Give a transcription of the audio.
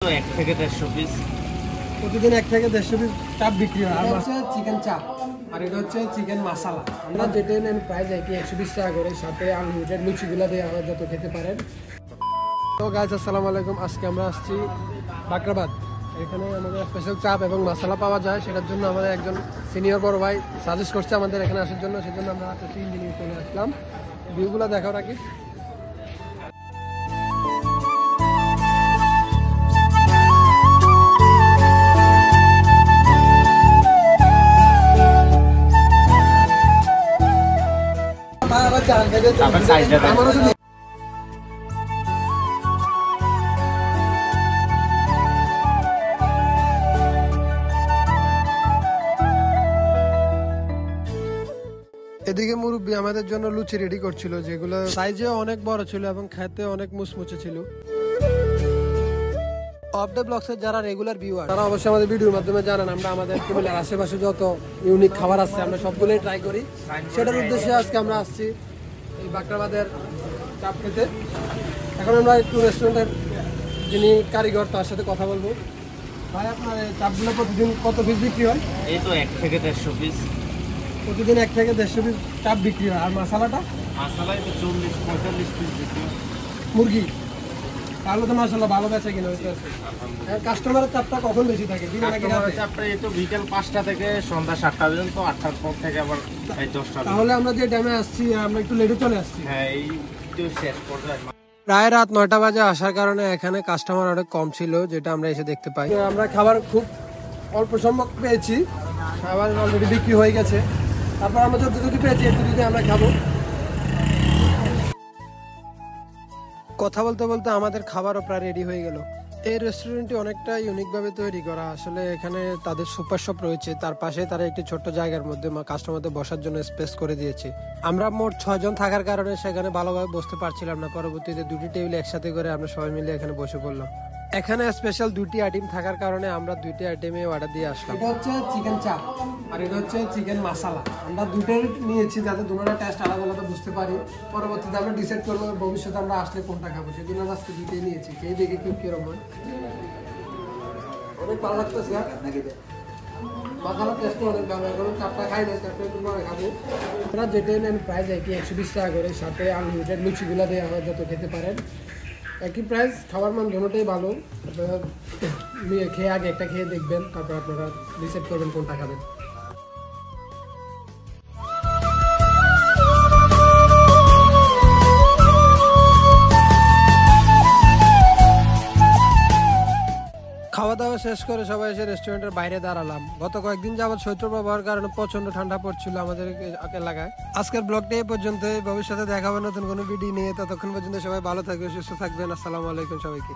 1 থেকে 150 পিস প্রতিদিন 1 থেকে 150 পিস চাপ বিক্রি হয়। আর হচ্ছে চিকেন চাপ, আর এটা হচ্ছে চিকেন মশলা। আমরা যেটা নেন প্রাইস একই 120 টাকা করে, সাথে আনলিমিটেড লুচিগুলো দিয়ে আমরা যত খেতে পারেন। তো গাইস আসসালামু আলাইকুম, আজকে আমরা আসছি বাকরাবাদ। এখানে আমাদের স্পেশাল চাপ এবং মশলা পাওয়া যায়, সেটার জন্য আমাদের একজন সিনিয়র বড় ভাই সাজেস্ট করছে আমাদের এখানে আসার জন্য, সেজন্য আমরা 3 দিন চলে আসলাম। ভিউগুলো দেখাও রাখি। এদিকে মুরব্বী আমাদের জন্য লুচি রেডি করছিল, যেগুলো সাইজে অনেক বড় ছিল এবং খেতে অনেক মুচমুচে ছিল। অফ দ্য ব্লগসের যারা রেগুলার ভিউয়ার তারা অবশ্যই আমাদের ভিডিওর মাধ্যমে জানেন আমরা আমাদের কুমিল্লার আশেপাশে যত ইউনিক খাবার আছে আমরা সবগুলোই ট্রাই করি। সেটার উদ্দেশ্যে আজকে আমরা আসছি এই বাকরাবাদের চাপ খেতে। এখন আমরা একটু রেস্টুরেন্টের যিনি কারিগর তার সাথে কথা বলবো। ভাই, আপনার এই চাপগুলো প্রতিদিন কত পিস বিক্রি হয়? এই তো 1 থেকে 150 পিস প্রতিদিন 1 থেকে 150 পিস চাপ বিক্রি হয়। আর মশলাটা মশলায় তো 40-45 পিস বিক্রি হয়। মুরগি তাহলে তো মাশাআল্লাহ ভালো বেচা কিনা হইতে আছে। আর কাস্টমারের চাপটা কখন বেশি থাকে, দিনে নাকি রাতে? চাপটা এই তো বিকেল 5টা থেকে সন্ধ্যা 7টা পর্যন্ত, 8টার পর থেকে আবার এই 10টা। তাহলে আমরা যে টাইমে আসছি আমরা একটু লেটে চলে আসছি। হ্যাঁ, এই তো শেষ পর্যায়ে প্রায় রাত 9টা বাজে আসার কারণে এখানে কাস্টমার অনেক কম ছিল, যেটা আমরা এসে দেখতে পাই। আমরা খাবার খুব অল্প সংখ্যক পেয়েছি, খাবার অলরেডি বিক্রি হয়ে গেছে। তারপর আমরা যতটুকু পেয়েছি একটু যদি আমরা খাবো। কথা বলতে বলতে আমাদের খাবারও প্রায় রেডি হয়ে গেল। এই রেস্টুরেন্টটি অনেকটা ইউনিকভাবে তৈরি করা। আসলে এখানে তাদের সুপার শপ রয়েছে, তার পাশে তারা একটি ছোট্ট জায়গার মধ্যে কাস্টমারদের বসার জন্য স্পেস করে দিয়েছে। আমরা মোট 6 জন থাকার কারণে সেখানে ভালোভাবে বসতে পারছিলাম না। পরবর্তীতে 2টি টেবিল একসাথে করে আমরা সবাই মিলে এখানে বসে পড়লাম। এখানে স্পেশাল 2টি আইটেম থাকার কারণে আমরা 2টি আইটেমে অর্ডার দিয়ে আসলাম। এটা হচ্ছে চিকেন চাপ আর এটা হচ্ছে চিকেন মশলা। আমরা দুটোই নিয়েছি যাতে দুটোর টেস্ট আলাদা আলাদা বুঝতে পারি। পরবর্তীতে আমরা ডিসাইড করবো ভবিষ্যতে আমরা আসলে কোনটা খাবো, সেজন্য আমরা আজকে দুটোই নিয়েছি। এই দেখে কিরকম হয়, অনেক ভালো লাগতেছে। মশলা টেস্ট অনেক ভালো। এখন চাপটা খাই না, চাপটা একটু পরে খাবো। আমরা যেটাই নেন প্রাইস একই 120 টাকা করে, সাথে আনলিমিটেড লুচিগুলো দিয়ে আমরা যত খেতে পারেন। একই প্রাইস, খাবার মান দুটোই ভালো। আপনারা খেয়ে আগে একটা খেয়ে দেখবেন, তারপর আপনারা ডিসাইড করবেন কোনটা খাবেন। খাওয়া দাওয়া শেষ করে সবাই এসে রেস্টুরেন্টের বাইরে দাঁড়ালাম। গত কয়েকদিন যাবত শৈত্যপ্রবাহের কারণে প্রচন্ড ঠান্ডা পড়ছিল আমাদের এলাকায়। আজকের ব্লগটা এই পর্যন্ত। ভবিষ্যতে দেখা হবে নতুন কোনো ভিডিও নিয়ে। ততক্ষণ পর্যন্ত সবাই ভালো থাকবে, সুস্থ থাকবেন। আসসালামু আলাইকুম সবাইকে।